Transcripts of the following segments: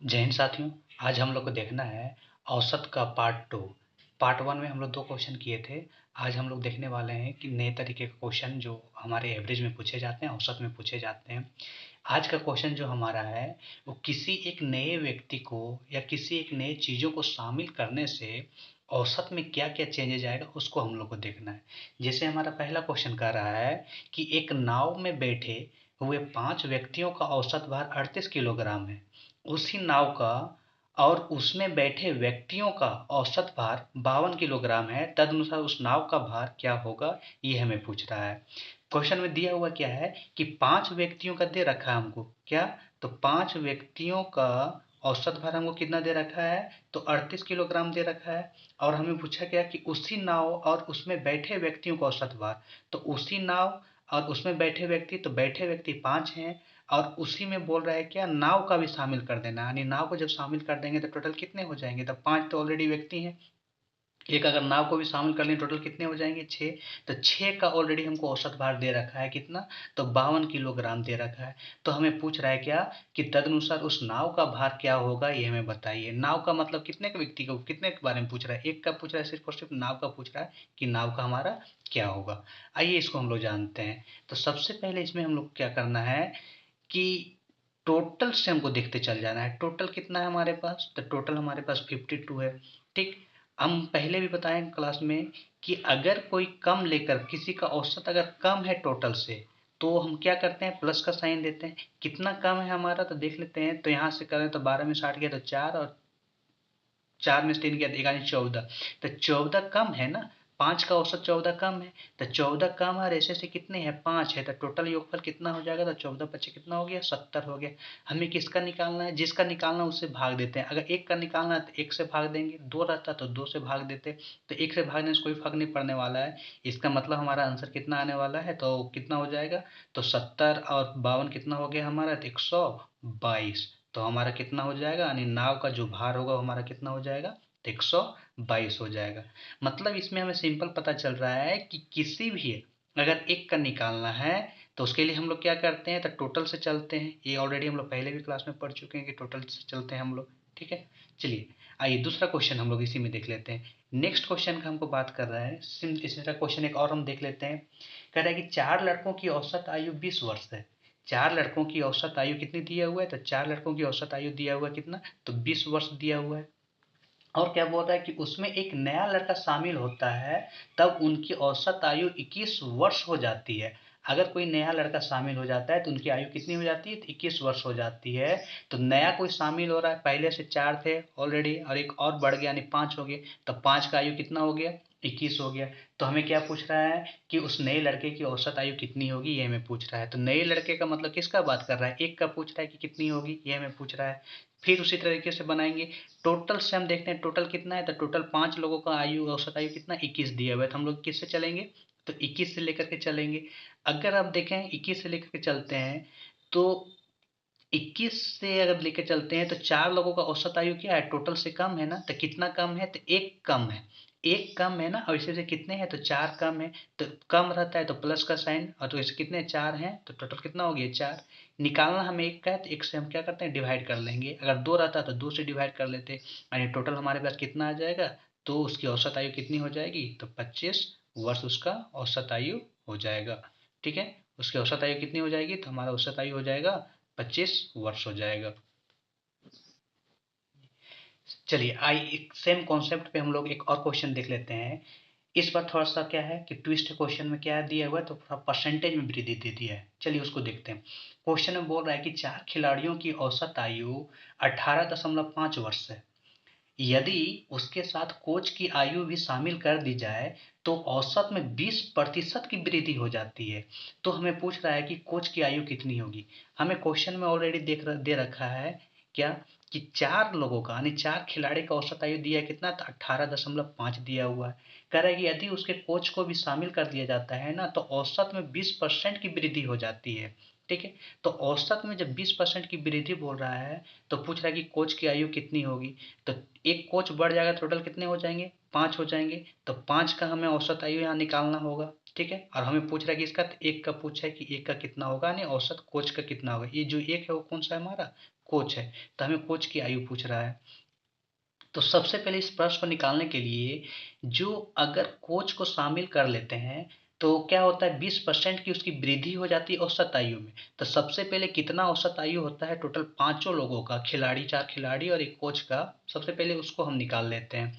जय हिंद साथियों। आज हम लोग को देखना है औसत का पार्ट 2। पार्ट 1 में हम लोग 2 क्वेश्चन किए थे। आज हम लोग देखने वाले हैं कि नए तरीके के क्वेश्चन जो हमारे एवरेज में पूछे जाते हैं, औसत में पूछे जाते हैं। आज का क्वेश्चन जो हमारा है वो किसी एक नए व्यक्ति को या किसी एक नए चीज़ों को शामिल करने से औसत में क्या-क्या चेंजेज आएगा उसको हम लोग को देखना है। जैसे हमारा पहला क्वेश्चन कह रहा है कि एक नाव में बैठे हुए 5 व्यक्तियों का औसत भार 38 किलोग्राम है। उसी नाव का और उसमें बैठे व्यक्तियों का औसत भार 52 किलोग्राम है। तदनुसार उस नाव का भार क्या होगा, ये हमें पूछ रहा है। क्वेश्चन में दिया हुआ क्या है कि 5 व्यक्तियों का दे रखा है हमको क्या, तो 5 व्यक्तियों का औसत भार हमको कितना दे रखा है, तो 38 किलोग्राम दे रखा है। और हमें पूछा गया कि उसी नाव और उसमें बैठे व्यक्तियों का औसत भार, तो उसी नाव और उसमें बैठे व्यक्ति, तो बैठे व्यक्ति 5 हैं। और उसी में बोल रहा है क्या, नाव का भी शामिल कर देना, यानी नाव को जब शामिल कर देंगे तो टोटल कितने हो जाएंगे, तो 5 तो ऑलरेडी व्यक्ति हैं। एक अगर नाव को भी शामिल कर लें टोटल कितने हो जाएंगे, 6। तो 6 का ऑलरेडी हमको औसत भार दे रखा है कितना, तो 52 किलोग्राम दे रखा है। तो हमें पूछ रहा है क्या कि तदनुसार उस नाव का भार क्या होगा, ये हमें बताइए। नाव का मतलब कितने के व्यक्ति को, कितने के बारे में पूछ रहा है, एक का पूछ रहा है, सिर्फ और सिर्फ नाव का पूछ रहा है कि नाव का हमारा क्या होगा। आइए इसको हम लोग जानते हैं। तो सबसे पहले इसमें हम लोग क्या करना है कि टोटल से हमको देखते चल जाना है। टोटल कितना है हमारे पास, तो टोटल हमारे पास 52 है। ठीक। हम पहले भी बताएं क्लास में कि अगर कोई कम लेकर, किसी का औसत अगर कम है टोटल से, तो हम क्या करते हैं, प्लस का साइन देते हैं। कितना कम है हमारा, तो देख लेते हैं। तो यहाँ से करें तो 12 में 60 गया तो 4, और 4 में से 3 गया तो 14। तो 14 कम है ना, 5 का औसत 14 कम है। तो 14 कम और ऐसे से कितने हैं, 5 है। तो टोटल योगफल कितना हो जाएगा, तो 14 पच्चे कितना हो गया, 70 हो गया। हमें किसका निकालना है, जिसका निकालना है उससे भाग देते हैं। अगर एक का निकालना है तो 1 से भाग देंगे, 2 रहता तो 2 से भाग देते। तो 1 से भागने से कोई फर्क नहीं पड़ने वाला है। इसका मतलब हमारा आंसर कितना आने वाला है, तो कितना हो जाएगा, तो 70 और 52 कितना हो गया हमारा, तो 122। तो हमारा कितना हो जाएगा, यानी नाव का जो भार होगा वो हमारा कितना हो जाएगा, 122 हो जाएगा। मतलब इसमें हमें सिंपल पता चल रहा है कि किसी भी अगर एक का निकालना है तो उसके लिए हम लोग क्या करते हैं, तो टोटल से चलते हैं। ये ऑलरेडी हम लोग पहले भी क्लास में पढ़ चुके हैं कि टोटल से चलते हैं हम लोग। ठीक है। चलिए आइए दूसरा क्वेश्चन हम लोग इसी में देख लेते हैं। नेक्स्ट क्वेश्चन का हमको बात कर रहा है, इसी तरह क्वेश्चन एक और हम देख लेते हैं। कह रहा है कि 4 लड़कों की औसत आयु 20 वर्ष है। 4 लड़कों की औसत आयु कितनी दिया हुआ है, तो 4 लड़कों की औसत आयु दिया हुआ है कितना, तो 20 वर्ष दिया हुआ है। और क्या बोल रहा है कि उसमें एक नया लड़का शामिल होता है, तब उनकी औसत आयु 21 वर्ष हो जाती है। अगर कोई नया लड़का शामिल हो जाता है तो उनकी आयु कितनी हो जाती है, तो 21 वर्ष हो जाती है। तो नया कोई शामिल हो रहा है, पहले से 4 थे ऑलरेडी और एक और बढ़ गया यानी 5 हो गए। तो 5 का आयु कितना हो गया, 21 हो गया। तो हमें क्या पूछ रहा है कि उस नए लड़के की औसत आयु कितनी होगी, ये हमें पूछ रहा है। तो नए लड़के का मतलब किसका बात कर रहा है, एक का पूछ रहा है कि कितनी होगी, ये हमें पूछ रहा है। फिर उसी तरीके से बनाएंगे। टोटल से हम देखते हैं टोटल कितना है, तो टोटल 5 लोगों का आयु, औसत आयु कितना, 21 दिया हुआ है। तो हम लोग किससे चलेंगे, तो 21 से लेकर के चलेंगे। अगर आप देखें 21 से लेकर के चलते हैं, तो 21 से अगर लेकर चलते हैं तो 4 लोगों का औसत आयु क्या है, टोटल से कम है ना। तो कितना कम है, तो एक कम है। एक कम है ना, और इसे से कितने हैं, तो 4 कम है। तो कम रहता है तो प्लस का साइन, और तो इसे कितने 4 हैं, तो टोटल कितना हो गया, 4। निकालना हमें एक का है, तो एक से हम क्या करते हैं, डिवाइड कर लेंगे। अगर 2 रहता तो 2 से डिवाइड कर लेते, यानी टोटल हमारे पास कितना आ जाएगा, तो उसकी औसत आयु कितनी हो जाएगी, तो 25 वर्ष उसका औसत आयु हो जाएगा। ठीक है। उसकी औसत आयु कितनी हो जाएगी, तो हमारा औसत आयु हो जाएगा 25 वर्ष हो जाएगा। चलिए आई सेम कॉन्सेप्ट पे हम लोग एक और क्वेश्चन देख लेते हैं। इस बार थोड़ा सा क्या है कि ट्विस्ट क्वेश्चन में क्या दिया हुआ है, तो थोड़ा परसेंटेज में वृद्धि दे दिया है। चलिए उसको देखते हैं। क्वेश्चन में बोल रहा है कि 4 खिलाड़ियों की औसत आयु 18.5 वर्ष है। यदि उसके साथ कोच की आयु भी शामिल कर दी जाए तो औसत में 20% की वृद्धि हो जाती है। तो हमें पूछ रहा है कि कोच की आयु कितनी होगी। हमें क्वेश्चन में ऑलरेडी दे रखा है क्या, कि 4 लोगों का यानी 4 खिलाड़ी का औसत आयु दिया है कितना, तो 18.5 दिया हुआ है। कह रहा है कि यदि उसके कोच को भी शामिल कर दिया जाता है ना, तो औसत में 20% की वृद्धि हो जाती है। ठीक है। तो औसत में जब 20% की वृद्धि बोल रहा है, तो पूछ रहा है कि कोच की आयु कितनी होगी। तो एक कोच बढ़ जाएगा, टोटल कितने हो जाएंगे, 5 हो जाएंगे। तो 5 का हमें औसत आयु यहाँ निकालना होगा। ठीक है। और हमें पूछ रहा है कि इसका एक का पूछा है कि एक का कितना होगा, यानी औसत कोच का कितना होगा। ये जो एक है वो कौन सा है, हमारा कोच है, तो हमें कोच की आयु पूछ रहा है। तो सबसे पहले इस प्रश्न को निकालने के लिए जो अगर कोच को शामिल कर लेते हैं तो क्या होता है, 20% की उसकी वृद्धि हो जाती है औसत आयु में। तो सबसे पहले कितना औसत आयु होता है टोटल पांचों लोगों का, खिलाड़ी, 4 खिलाड़ी और एक कोच का, सबसे पहले उसको हम निकाल लेते हैं।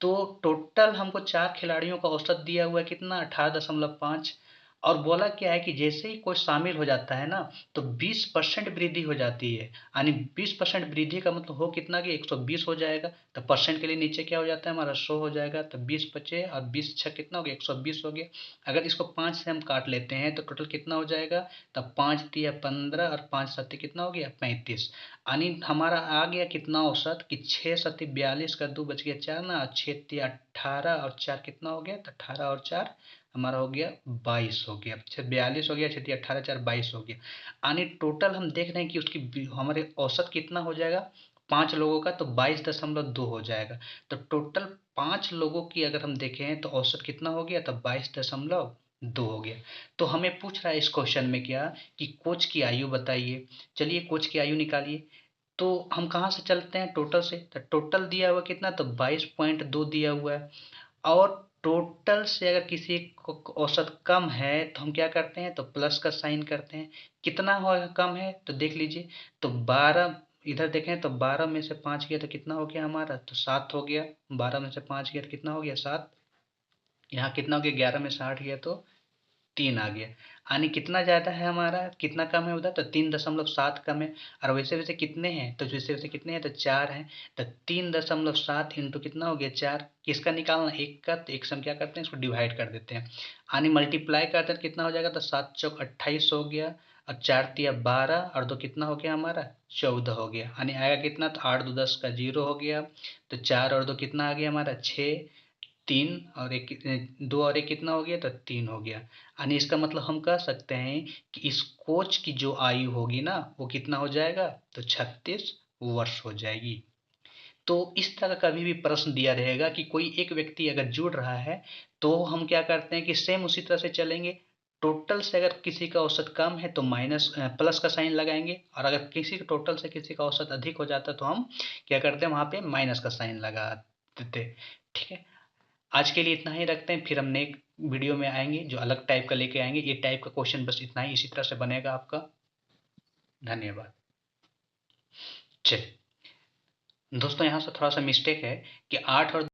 तो टोटल हमको 4 खिलाड़ियों का औसत दिया हुआ है कितना, 18.5। और बोला क्या है कि जैसे ही कोई शामिल हो जाता है ना तो 20% वृद्धि हो जाती है, यानी 20% वृद्धि का मतलब हो कितना कि 120 हो जाएगा। तो परसेंट के लिए नीचे क्या हो जाता है हमारा 100 हो जाएगा, तो 20 बचे और 20 छः कितना हो गया, 120 हो गया। अगर इसको 5 से हम काट लेते हैं तो टोटल कितना हो जाएगा, तब 5 तिया 15 और 5 सत्ती कितना हो गया 35। यानी हमारा आ गया कितना औसत कि 6 सत्ती 42 का 2 बच गया 4 ना, और 6 तिया 18 और 4 कितना हो गया, तो 18 और 4 हमारा हो गया 22 हो गया। 42 हो गया, 6 तिया 18 4 22 हो गया। यानी टोटल हम देख रहे हैं कि उसकी हमारे औसत कितना हो जाएगा 5 लोगों का, तो 22.2 हो जाएगा। तो टोटल 5 लोगों की अगर हम देखें तो औसत कितना हो गया, तो 22.2 हो गया। तो हमें पूछ रहा है इस क्वेश्चन में क्या, कि कोच की आयु बताइए। चलिए कोच की आयु निकालिए। तो हम कहाँ से चलते हैं, टोटल से। तो टोटल दिया हुआ कितना, तो 22.2 दिया हुआ है। और टोटल से अगर किसी को औसत कम है तो हम क्या करते हैं, तो प्लस का साइन करते हैं। कितना हो कम है तो देख लीजिए, तो 12, इधर देखें तो 12 में से 5 गया तो कितना हो गया हमारा, तो 7 हो गया। 12 में से 5 गया तो कितना हो गया 7। यहाँ कितना हो गया, 11 में से 8 गया तो 3 आ गया। यानी कितना ज़्यादा है हमारा, कितना कम है उधर, तो 3.7 कम है। और वैसे वैसे कितने हैं, तो वैसे वैसे कितने हैं, तो 4 हैं। तो 3.7 इंटू कितना हो गया 4, किसका निकालना, एक का। तो एक से हम क्या करते हैं, इसको डिवाइड कर देते हैं, यानी मल्टीप्लाई करते हैं, कितना हो जाएगा, तो 7 चौक 28 हो गया, और 4 तिया 12 और 2 कितना हो गया हमारा 14 हो गया। यानी आएगा कितना, तो 8 2 10 का 0 हो गया। तो 4 और 2 कितना आ गया हमारा 6, 3 और एक 2 और एक कितना हो गया, तो 3 हो गया। यानी इसका मतलब हम कह सकते हैं कि इस कोच की जो आयु होगी ना वो कितना हो जाएगा, तो 36 वर्ष हो जाएगी। तो इस तरह का कभी भी प्रश्न दिया रहेगा कि कोई एक व्यक्ति अगर जुड़ रहा है तो हम क्या करते हैं कि सेम उसी तरह से चलेंगे। टोटल से अगर किसी का औसत कम है तो माइनस प्लस का साइन लगाएंगे, और अगर किसी टोटल से किसी का औसत अधिक हो जाता है तो हम क्या करते हैं, वहां पे माइनस का साइन लगा देते। ठीक है। आज के लिए इतना ही रखते हैं, फिर हम नेक्स्ट वीडियो में आएंगे जो अलग टाइप का लेके आएंगे। ये टाइप का क्वेश्चन बस इतना ही, इसी तरह से बनेगा आपका। धन्यवाद। चलिए दोस्तों, यहाँ से थोड़ा सा मिस्टेक है कि 8 और